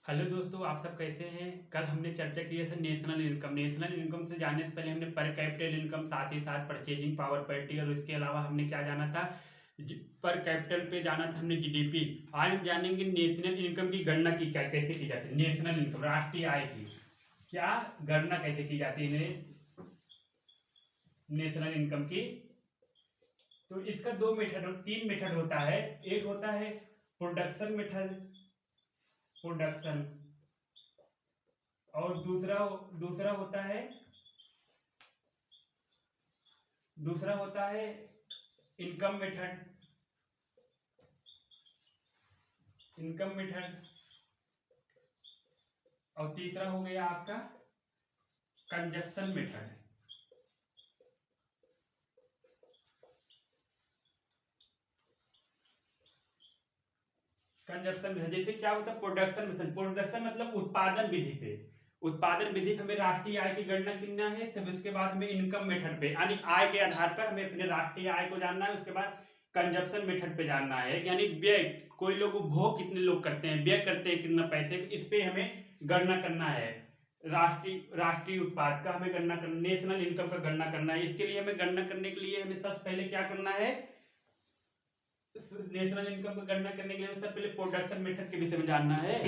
Hello दोस्तों, आप सब कैसे हैं। कल हमने चर्चा किया था नेशनल इनकम से जानने से पहले हमने पर कैपिटल इनकम, साथ ही साथ परचेजिंग पावर पैरिटी, और इसके अलावा हमने क्या जाना था, पर कैपिटल पे जाना था हमने जीडीपी। आज हम जानेंगे नेशनल इनकम की गणना की क्या कैसे की जाती है। नेशनल इनकम, राष्ट्रीय आय की क्या गणना कैसे की जाती है नेशनल इनकम की। तो इसका तीन मेथड होता है। एक होता है प्रोडक्शन मेथड, प्रोडक्शन, और दूसरा दूसरा होता है दूसरा होता है इनकम मेथड, इनकम मेथड, और तीसरा हो गया आपका कंजप्शन मेथड। कंजप्शन मेथड जैसे क्या होता है, प्रोडक्शन मेथड, प्रोडक्शन मतलब उत्पादन विधि पे, उत्पादन विधि पे हमें राष्ट्रीय आय की गणना करना है। तब उसके बाद हमें इनकम मेथड पे यानी आय के आधार पर हमें अपने राष्ट्रीय आय को जानना है। उसके बाद कंजप्शन मेथड पे जानना है, यानी व्यय, कोई लोग उपभोग कितने लोग करते हैं, व्यय करते हैं कितना पैसे, इस पे हमें गणना करना है। राष्ट्रीय उत्पाद का हमें गणना करना, नेशनल इनकम का गणना करना है। इसके लिए हमें गणना करने के लिए हमें सबसे पहले क्या करना है, नेशनल इनकम की गणना करने के लिए सबसे पहले प्रोडक्शन मेथड के विषय में जानना है।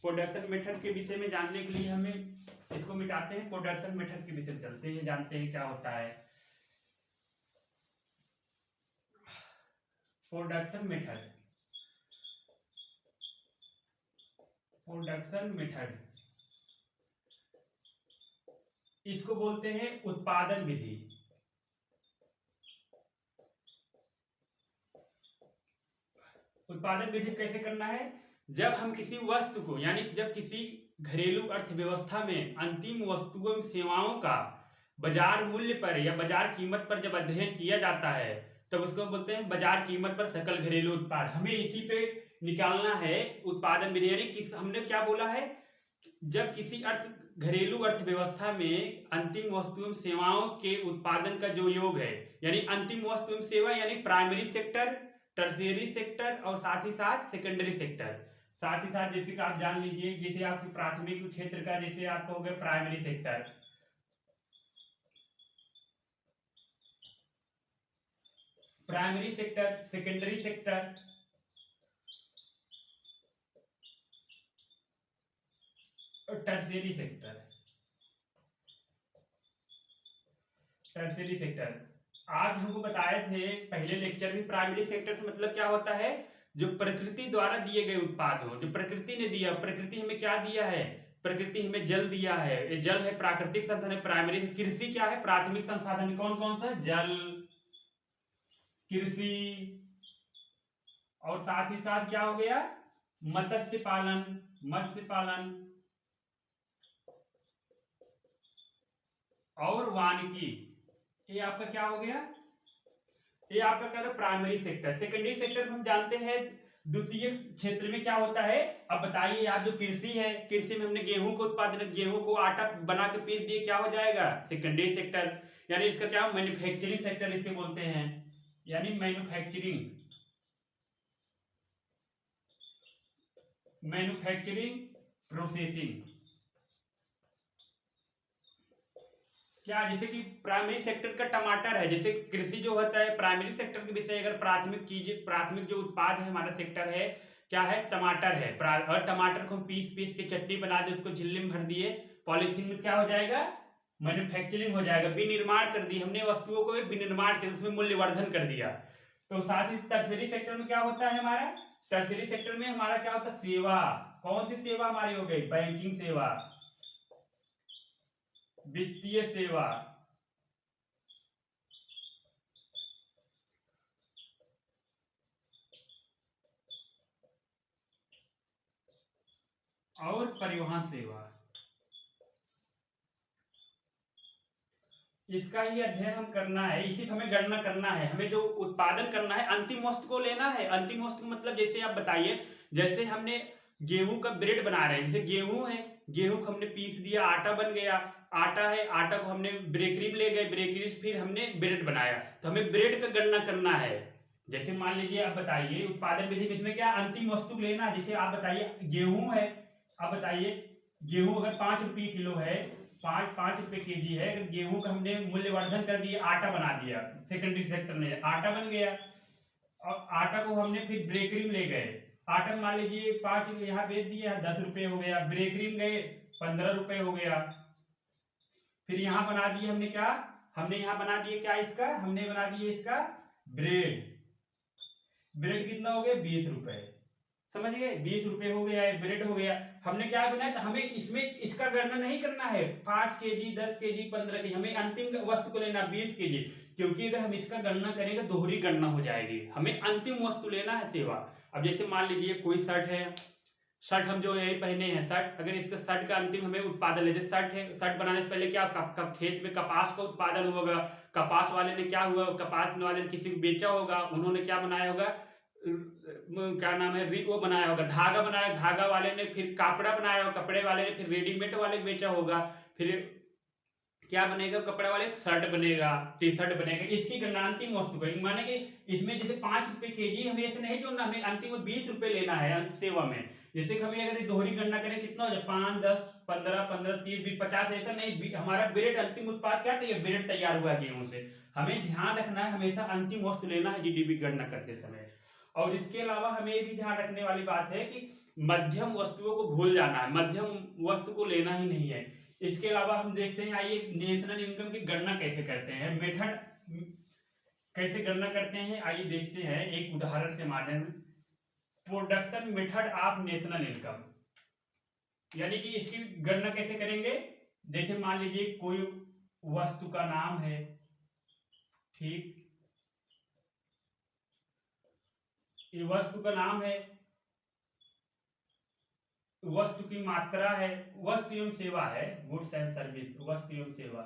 प्रोडक्शन मेथड के विषय में जानने के लिए हमें इसको मिटाते हैं, प्रोडक्शन मेथड के विषय में चलते हैं, जानते हैं क्या होता है प्रोडक्शन मेथड। प्रोडक्शन मेथड इसको बोलते हैं उत्पादन विधि। उत्पादन विधि कैसे करना है, जब हम किसी वस्तु को, यानी जब किसी घरेलू अर्थव्यवस्था में अंतिम वस्तुओं एवं सेवाओं का बाजार मूल्य पर या बाजार कीमत पर जब अध्ययन किया जाता है, तब उसको बोलते हैं बाजार कीमत पर सकल घरेलू उत्पाद। हमें इसी पे निकालना है उत्पादन विधि। यानी कि हमने क्या बोला है, जब किसी घरेलू अर्थव्यवस्था में अंतिम वस्तु एवं सेवाओं के उत्पादन का जो योग है, यानी अंतिम वस्तु एवं सेवा, यानी प्राइमरी सेक्टर, टर्शियरी सेक्टर, और साथ ही साथ सेकेंडरी सेक्टर। साथ ही साथ जैसे कि आप जान लीजिए, जैसे आपकी प्राथमिक क्षेत्र का, जैसे आपका हो गया primary sector, primary sector, secondary sector, और टर्शियरी सेक्टर। टर्शियरी सेक्टर आज हमको बताए थे पहले लेक्चर में, प्राइमरी सेक्टर से मतलब क्या होता है, जो प्रकृति द्वारा दिए गए उत्पाद हो, जो प्रकृति ने दिया। प्रकृति हमें क्या दिया है, प्रकृति हमें जल दिया है, ये जल है प्राकृतिक संसाधन है। प्राइमरी कृषि क्या है, प्राथमिक संसाधन कौन कौन सा, जल, कृषि, और साथ ही साथ क्या हो गया, मत्स्य पालन, मत्स्य पालन, और वानिकी। ये आपका क्या हो गया, ये आपका क्या है प्राइमरी सेक्टर। सेकेंडरी सेक्टर हम जानते हैं द्वितीय क्षेत्र में क्या होता है। अब बताइए आप, जो कृषि है, कृषि में हमने गेहूं को उत्पादन, गेहूं को आटा बना के पीस दिए, क्या हो जाएगा, सेकेंडरी सेक्टर। यानी इसका क्या, मैन्युफैक्चरिंग सेक्टर इसे बोलते हैं, यानी मैन्युफैक्चरिंग, मैन्युफैक्चरिंग प्रोसेसिंग। क्या, जैसे कि प्राइमरी सेक्टर का टमाटर है, जैसे कृषि जो होता है प्राइमरी सेक्टर के विषय, अगर प्राथमिक चीज, प्राथमिक जो उत्पाद है हमारा सेक्टर है, क्या है, टमाटर है। और टमाटर को हम पीस पीस के चटनी बना दे, उसको झिल्ली में भर दिए, पॉलिथीन में, क्या हो जाएगा, मैन्युफैक्चरिंग हो जाएगा। विनिर्माण कर दी हमने वस्तुओं को, विनिर्माण कर, उसमें मूल्यवर्धन कर दिया। तो साथ ही टर्शियरी सेक्टर में क्या होता है हमारा, टर्शियरी सेक्टर में हमारा क्या होता है, सेवा। कौन सी सेवा हमारी हो गई, बैंकिंग सेवा, वित्तीय सेवा, और परिवहन सेवा। इसका ही अध्ययन हम करना है, इसी हमें गणना करना है। हमें जो उत्पादन करना है, अंतिम वस्तु को लेना है। अंतिम वस्तु मतलब जैसे आप बताइए, जैसे हमने गेहूं का ब्रेड बना रहे हैं, जैसे गेहूं है, गेहूं को हमने पीस दिया, आटा बन गया। आटा है, आटा को हमने बेकरी में ले गए, बेकरी से फिर हमने ब्रेड बनाया, तो हमें ब्रेड का गणना करना है। जैसे मान लीजिए आप बताइए उत्पादन विधि में, इसमें क्या अंतिम वस्तु लेना है। जैसे आप बताइए गेहूं है, अब बताइए, गेहूं अगर 5 रुपये किलो है, 5 रुपये केजी है, अगर गेहूं का हमने मूल्यवर्धन कर दिया, आटा बना दिया, सेकेंडरी सेक्टर में आटा बन गया, और आटा को हमने फिर बेकरी में ले गए, आटा मान लीजिए 5 यहाँ बेच दिया, 10 रुपये हो गया, बेकरी में गए 15 रुपये हो गया, फिर यहाँ बना दिए हमने क्या, हमने यहाँ बना दिए क्या, इसका हमने बना दिए इसका ब्रेड, ब्रेड कितना हो गया 20 रुपए, समझ गए, 20 रुपए हो गया, ब्रेड हो गया। हमने क्या बनाया, तो हमें इसमें इसका गणना नहीं करना है 5 केजी 10 केजी 15 केजी, हमें अंतिम वस्तु को लेना 20 केजी, क्योंकि अगर हम इसका गणना करेंगे दोहरी गणना हो जाएगी, हमें अंतिम वस्तु लेना है सेवा। अब जैसे मान लीजिए कोई शर्ट है, शर्ट हम जो ये पहने हैं शर्ट, अगर इसका शर्ट का अंतिम हमें उत्पादन ले, जैसे शर्ट है, शर्ट बनाने से पहले क्या खेत में कपास का उत्पादन होगा, कपास वाले ने क्या हुआ, कपास वाले ने किसी को बेचा होगा, उन्होंने क्या बनाया होगा, क्या नाम है, वो बनाया होगा, धागा बनाया, धागा वाले ने फिर कपड़ा बनाया होगा, कपड़े वाले ने फिर रेडीमेड वाले बेचा होगा, फिर क्या बनेगा, कपड़े वाले शर्ट बनेगा, टी शर्ट बनेगा, इसकी गणना अंतिम वस्तु का, माने कि इसमें जैसे 5 रुपये केजी, हमें ऐसे नहीं जोड़ना, हमें अंतिम 20 रुपये लेना है अंत सेवा में। जैसे कि हमें अगर दोहरी गणना करें कितना हो जाए, 5 10 15 15 30 20 50, ऐसा नहीं, हमारा ब्रेड अंतिम उत्पाद क्या था, ब्रेड तैयार हुआ गेहूं से। हमें ध्यान रखना है, हमेशा अंतिम वस्तु लेना है जीडीपी गणना करते समय। और इसके अलावा हमें ये भी ध्यान रखने वाली बात है कि मध्यम वस्तुओं को भूल जाना है, मध्यम वस्तु को लेना ही नहीं है। इसके अलावा हम देखते हैं, आइए नेशनल इनकम की गणना कैसे करते हैं, मेथड कैसे गणना करते हैं, आइए देखते हैं एक उदाहरण से माध्यम, production method of national income, यानी कि इसकी गणना कैसे करेंगे। जैसे मान लीजिए कोई वस्तु का नाम है, ठीक, ये वस्तु का नाम है, वस्तु की मात्रा है, वस्तु एवं सेवा है, गुड्स एंड सर्विस, वस्तु एवं सेवा,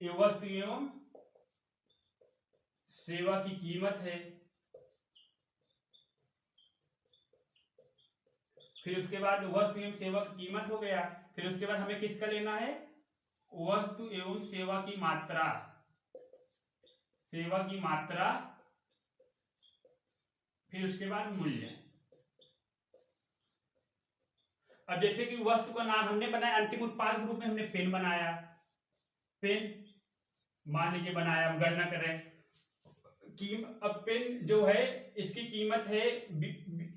ये वस्तु एवं सेवा की कीमत है, फिर उसके बाद वस्तु एवं सेवा की कीमत हो गया, फिर उसके बाद हमें किसका लेना है, वस्तु एवं सेवा की मात्रा, सेवा की मात्रा, फिर उसके बाद मूल्य। अब जैसे कि वस्तु का नाम हमने बनाया, अंतिम उत्पाद के रूप में हमने पेन बनाया, पेन मान लीजिए बनाया, हम गणना करें अब पेन जो है इसकी कीमत है,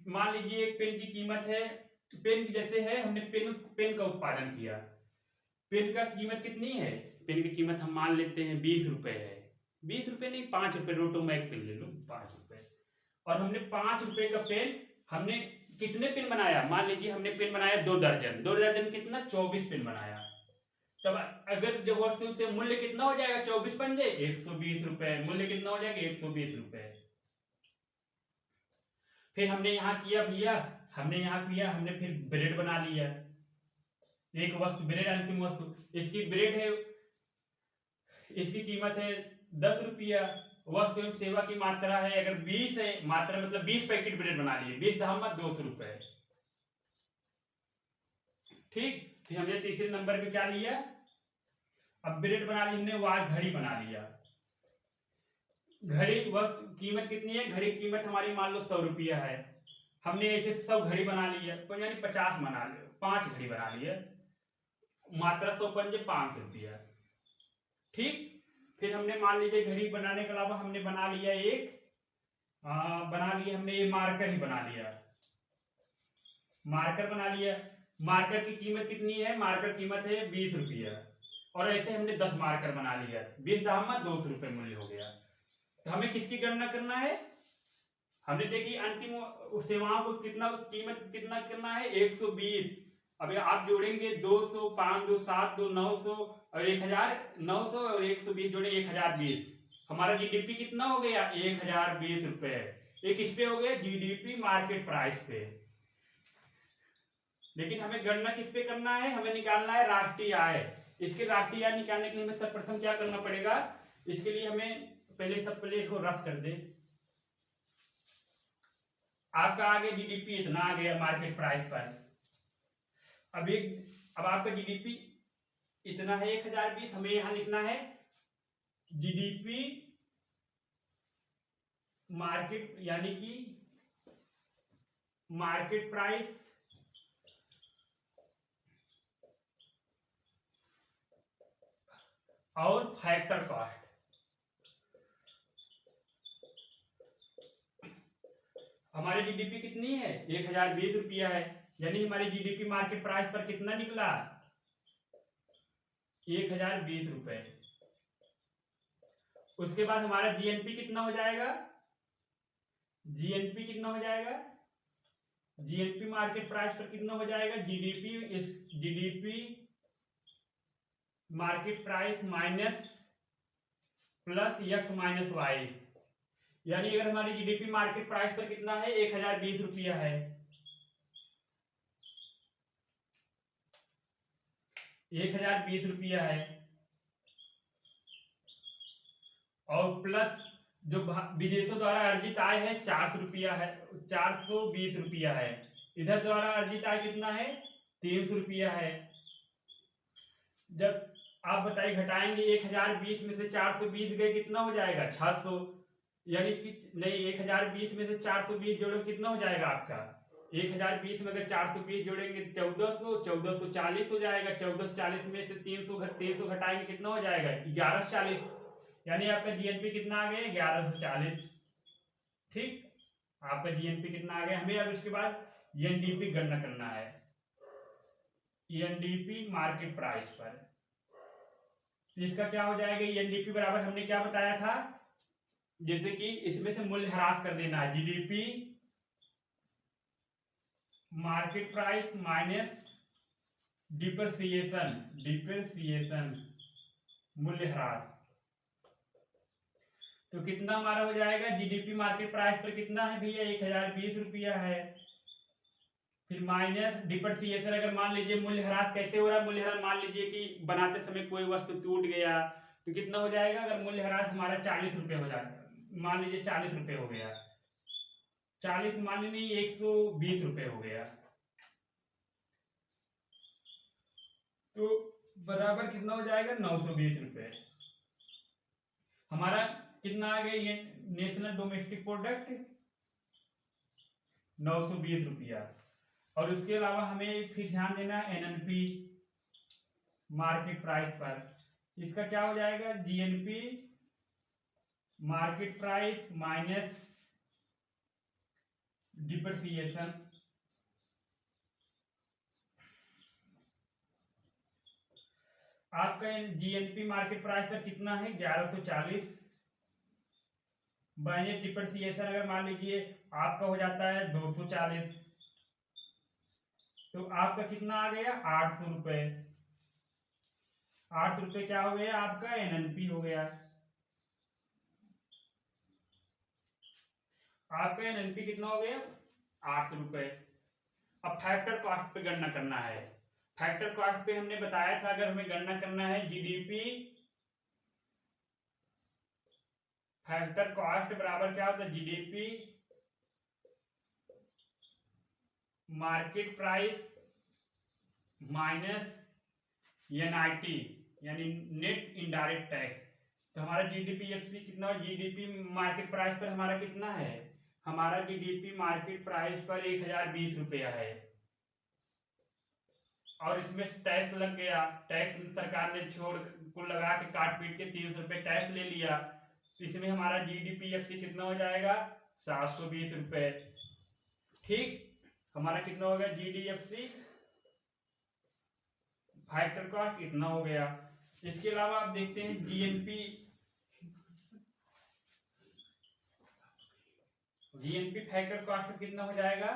मान लीजिए एक पेन की कीमत है, पेन की जैसे है, हमने पेन का उत्पादन किया, पेन का कीमत कितनी है, पेन की कीमत हम मान लेते हैं 20 रुपए है, 20 रुपए नहीं 5 रुपए, रोटोमैक पेन ले लो 5 रुपए, और हमने 5 रुपए का पेन, हमने कितने पेन बनाया, मान लीजिए हमने पेन बनाया 2 दर्जन, 2 दर्जन कितना 24 पेन बनाया, तब अगर जब वस्तु से मूल्य कितना हो जाएगा, 24 बन जाए 120 रुपए, मूल्य कितना हो जाएगा 120 रुपए। फिर हमने यहाँ किया भैया, हमने यहाँ किया, हमने फिर ब्रेड बना लिया, एक वस्तु ब्रेड, अंतिम वस्तु, इसकी ब्रेड है, इसकी कीमत है 10 रुपया, वस्तु एवं सेवा की मात्रा है, अगर 20 है, मात्रा मतलब 20 पैकेट ब्रेड बना लिए, 20 दहम 200 रुपए, ठीक। फिर हमने तीसरे नंबर पे क्या लिया, अब ब्रेड बना ली हमने, वहां घड़ी बना लिया, घड़ी वस्तु कीमत कितनी है, घड़ी की कीमत हमारी मान लो 100 रुपया है, हमने ऐसे 100 घड़ी बना लिया, यानी 50 बना लिया, 5 घड़ी बना लिया, मात्रा 100 पंजे 500 रुपया, ठीक। फिर हमने मान लीजिए घड़ी बनाने के अलावा हमने बना लिया एक, बना लिया हमने ये मार्कर ही बना लिया, मार्कर बना लिया, मार्कर की कीमत कितनी है, मार्कर कीमत है 20 रुपया, और ऐसे हमने 10 मार्कर बना लिया, 20 दाम 200 रुपए मूल्य हो गया। तो हमें किसकी गणना करना है, हमने देखी अंतिम सेवाओं को कितना कीमत कितना करना है 120, अभी आप जोड़ेंगे 200 500 700 900 और 1000, 900 और 120 जोड़े 1020, हमारा जीडीपी कितना हो गया 1020 रुपए, ये किस पे हो गया, जीडीपी मार्केट प्राइस पे। लेकिन हमें गणना किस पे करना है, हमें निकालना है राष्ट्रीय आय। इसके राष्ट्रीय आय निकालने के लिए हमें सर्वप्रथम क्या करना पड़ेगा, इसके लिए हमें पहले इसको रफ कर दे, आपका आ गया जीडीपी इतना आ गया मार्केट प्राइस पर, अब आपका जीडीपी इतना है 1020, हमें यहां लिखना है जीडीपी मार्केट, यानी कि मार्केट प्राइस और फैक्टर कॉस्ट। हमारी जीडीपी कितनी है? 1020 रुपया है, यानी हमारी जीडीपी मार्केट प्राइस पर कितना निकला? 1020 रुपए। उसके बाद हमारा जीएनपी कितना हो जाएगा? जीएनपी कितना हो जाएगा? जीएनपी मार्केट प्राइस पर कितना हो जाएगा? GDP market price minus plus X minus Y, यानी अगर हमारी जीडीपी मार्केट प्राइस पर कितना है? 1020 रुपया है, 1020 रुपया है, और प्लस जो विदेशों द्वारा अर्जित आय है 400 रुपया है, 420 रुपया है। इधर द्वारा अर्जित आय कितना है? 300 रुपया है। जब आप बताइए घटाएंगे 1020 में से 420 गए, कितना हो जाएगा? 600, यानी कि नहीं, 1020 में से 420 जोड़ो, कितना हो जाएगा आपका? 1020 में अगर 420 जोड़ेंगे 1400, 1440 हो जाएगा। 1440 में से 300 घटाएंगे, कितना हो जाएगा? 1140, यानी आपका जीएनपी कितना आ गया? 1140। ठीक, आपका जीएनपी कितना आ गया? हमें अब इसके बाद एनडीपी गणना करना है, एनडीपी मार्केट प्राइस पर। तो इसका क्या हो जाएगा? एनडीपी बराबर हमने क्या बताया था, जैसे कि इसमें से मूल्य ह्रास कर देना है, GDP market price minus depreciation मूल्य ह्रास। तो कितना हमारा हो जाएगा? जीडीपी मार्केट प्राइस पर कितना है भैया? 1020 रुपया है, फिर माइनस डिप्रिसिएशन। अगर मान लीजिए मूल्य ह्रास कैसे हो रहा है? मूल्य ह्रास मान लीजिए कि बनाते समय कोई वस्तु टूट गया तो कितना हो जाएगा? अगर मूल्य ह्रास हमारा 40 रुपये हो जाएगा, मान लीजिए 40 रुपये हो गया, 40 मान लीजिए 120 रुपये हो गया, तो बराबर कितना हो जाएगा? 920 रुपये। हमारा कितना आ गया? ये नेशनल डोमेस्टिक प्रोडक्ट 920 रुपया। और उसके अलावा हमें फिर ध्यान देना है एनएनपी मार्केट प्राइस पर। इसका क्या हो जाएगा? GNP market price minus depreciation. आपका जीएनपी मार्केट प्राइस पर कितना है? 1140 माइनस डिप्रिसिएशन अगर मान लीजिए आपका हो जाता है 240, तो आपका कितना आ गया? 800 रुपये। 800 रुपये क्या हो गया? आपका एनएनपी हो गया। आपका एनएनपी कितना हो गया? 800 रुपये। अब फैक्टर कॉस्ट पे गणना करना है। फैक्टर कॉस्ट पे हमने बताया था अगर हमें गणना करना है जीडीपी फैक्टर कॉस्ट बराबर क्या होता है? GDP market price minus NIT यानी नेट इनडायरेक्ट टैक्स। तो हमारा जीडीपी कितना हो? जीडीपी मार्केट प्राइस पर हमारा कितना है? हमारा जीडीपी मार्केट प्राइस पर 1020 रुपया है, और इसमें टैक्स लग गया। टैक्स सरकार ने छोड़ कुल लगा के काट पीट के 300 रुपये टैक्स ले लिया, तो इसमें हमारा जीडीपी कितना हो जाएगा? 720 रुपये। ठीक, हमारा कितना हो गया? जीडीएफसी फैक्टर कॉस्ट इतना हो गया। इसके अलावा आप देखते हैं जीएनपी फैक्टर कॉस्ट कितना हो जाएगा?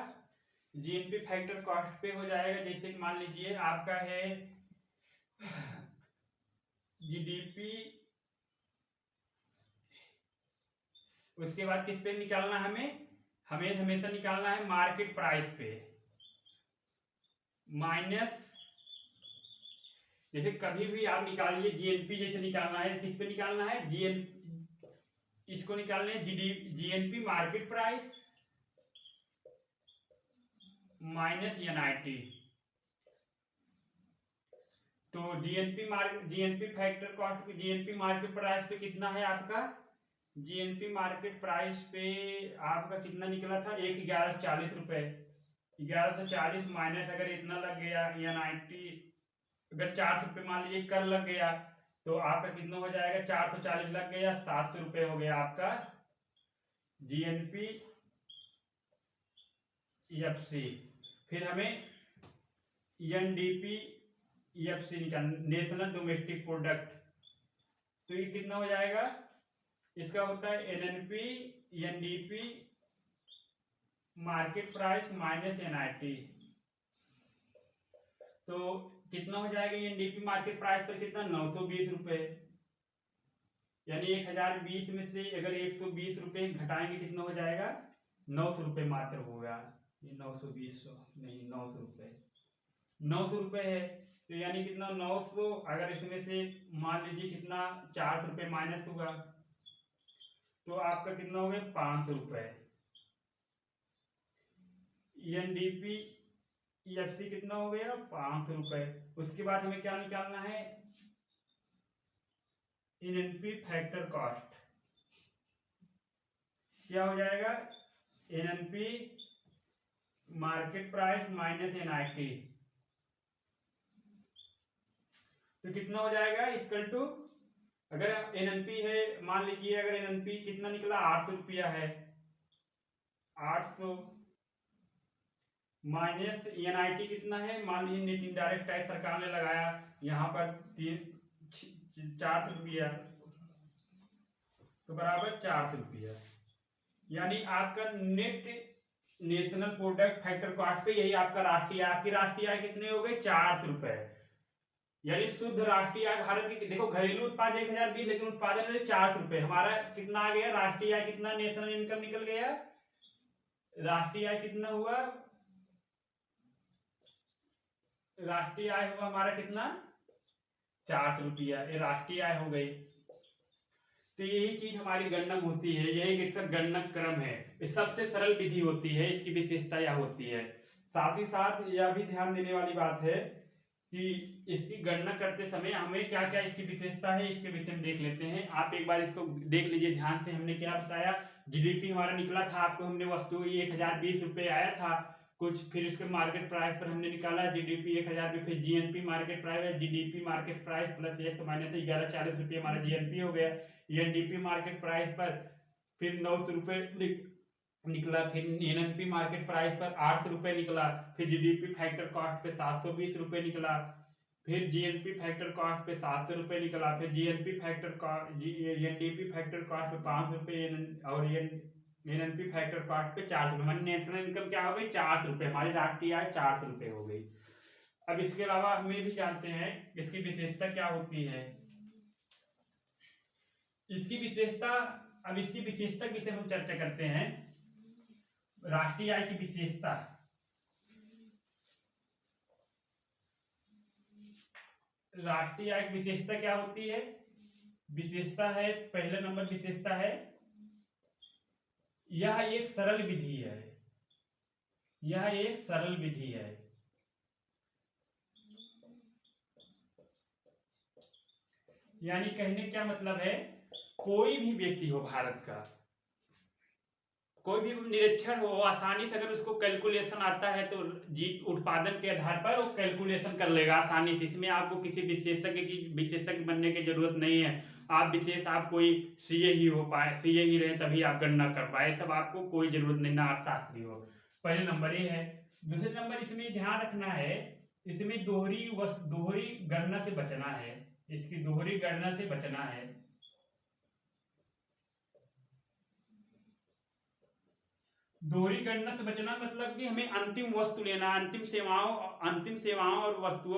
जीएनपी फैक्टर कॉस्ट पे हो जाएगा, जैसे कि मान लीजिए आपका है जीडीपी, उसके बाद किस पे निकालना है हमें हमेशा निकालना है मार्केट प्राइस पे माइनस, जैसे कभी भी आप निकालिए जीएनपी, जैसे निकालना है किस पे निकालना है? इसको निकालना है GNP market price minus NIT. तो जीएनपी फैक्टर कॉस्ट पे जीएनपी मार्केट प्राइस पे कितना है आपका? जीएनपी मार्केट प्राइस पे आपका कितना निकला था? 1140 रुपए। 1140 माइनस अगर इतना लग गया एनआईटी, अगर 400 रुपये मान लीजिए कर लग गया, तो आपका कितना हो जाएगा, 440 लग गया, 700 रुपये हो गया आपका जीएनपी ईएफसी। फिर हमें एनडीपी ईएफसी निकालना, नेशनल डोमेस्टिक प्रोडक्ट। तो ये कितना हो जाएगा, इसका होता है NNP NDP market price minus NIT. तो कितना हो जाएगा, एनडीपी मार्केट प्राइस पर कितना, 920 रुपए, यानी 1020 में से अगर 120 रुपए घटाएंगे कितना हो जाएगा, 900 रुपये मात्र होगा। ये 920 नहीं, 900 रुपये, 900 रुपये है। तो यानी कितना, 900, अगर इसमें से मान लीजिए कितना 400 रुपये माइनस होगा तो आपका कितना हो गया, 500 रुपये। एनडीपी ईएफसी कितना हो गया, 500 रुपये। उसके बाद हमें क्या निकालना है, एनएनपी फैक्टर कॉस्ट। क्या हो जाएगा, NNP market price minus NIT. तो कितना हो जाएगा, इक्वल टू, अगर एनएनपी है, मान लीजिए अगर एनएनपी कितना निकला, 800 रुपया है, 800 माइनस एनआईटी कितना है, मान लीजिए नेट इनडायरेक्ट टैक्स सरकार ने लगाया यहाँ पर 400 रुपया, तो बराबर 400 रुपया। यानी आपका net national product factor cost पे यही आपका राष्ट्रीय, आपकी राष्ट्रीय आय कितने हो गए, 400 रुपए। यानी शुद्ध राष्ट्रीय आय भारत की, देखो घरेलू उत्पाद 1020, लेकिन उत्पादन में 400 रुपए, हमारा कितना आ गया, राष्ट्रीय आय कितना, नेशनल इनकम निकल गया, राष्ट्रीय आय कितना हुआ, राष्ट्रीय आय हुआ हमारा कितना, 400 रुपया, ये राष्ट्रीय आय हो गई। तो यही चीज हमारी गणना होती है, यही एक गणना क्रम है, ये सबसे सरल विधि होती है, इसकी विशेषता यह होती है। साथ ही साथ यह भी ध्यान देने वाली बात है कि इसकी गणना करते समय हमें क्या क्या इसकी विशेषता है, इसके विषय में देख लेते हैं। आप एक बार इसको देख लीजिए ध्यान से। हमने क्या बताया, जीडीपी हमारा निकला था, आपको हमने वस्तु 1020 रुपये आया था कुछ, फिर इसके मार्केट प्राइस पर हमने निकाला जीडीपी 1000 रुपये, फिर GNP market price, GDP market price plus 1 minus 1140 रुपये हमारा जीएनपी हो गया। एनडीपी मार्केट प्राइस पर फिर 900 रुपये निकला, फिर एनएनपी मार्केट प्राइस पर 800 रुपये निकला, फिर जीडीपी फैक्टर कॉस्ट पे 720 रुपये निकला, फिर जीएनपी फैक्टर कॉस्ट पे 700 रुपये निकला, फिर GNP factor NDP factor cost पे 500 रुपये और एनएनपी फैक्टर कॉस्ट पे 400 रुपये। नेशनल इनकम क्या हो गई, 400 रुपये, हमारी राष्ट्रीय आय 400 रुपये हो गई। अब इसके अलावा हमें भी जानते हैं इसकी विशेषता क्या होती है, इसकी विशेषता। अब इसकी विशेषता की हम चर्चा करते हैं, राष्ट्रीय आय की विशेषता। राष्ट्रीय आय की विशेषता क्या होती है, विशेषता है, पहला नंबर विशेषता है, यह एक सरल विधि है, यह एक सरल विधि है। यानी कहने क्या मतलब है, कोई भी व्यक्ति हो भारत का, कोई भी निरीक्षण हो, आसानी से अगर उसको कैलकुलेशन आता है तो जी उत्पादन के आधार पर वो कैलकुलेशन कर लेगा आसानी से। इसमें आपको किसी विशेषज्ञ बनने की जरूरत नहीं है। आप कोई सीए ही हो पाए, सीए ही रहे तभी आप गणना कर पाए, सब आपको कोई जरूरत नहीं, ना अर्थशास्त्री हो। पहले नंबर ये है। दूसरे नंबर इसमें ध्यान रखना है, इसमें दोहरी गणना से बचना है, इसकी दोहरी गणना से बचना है। दोहरी गणना से बचना मतलब कि हमें अंतिम वस्तु लेना, अंतिम सेवाओं और वस्तुओं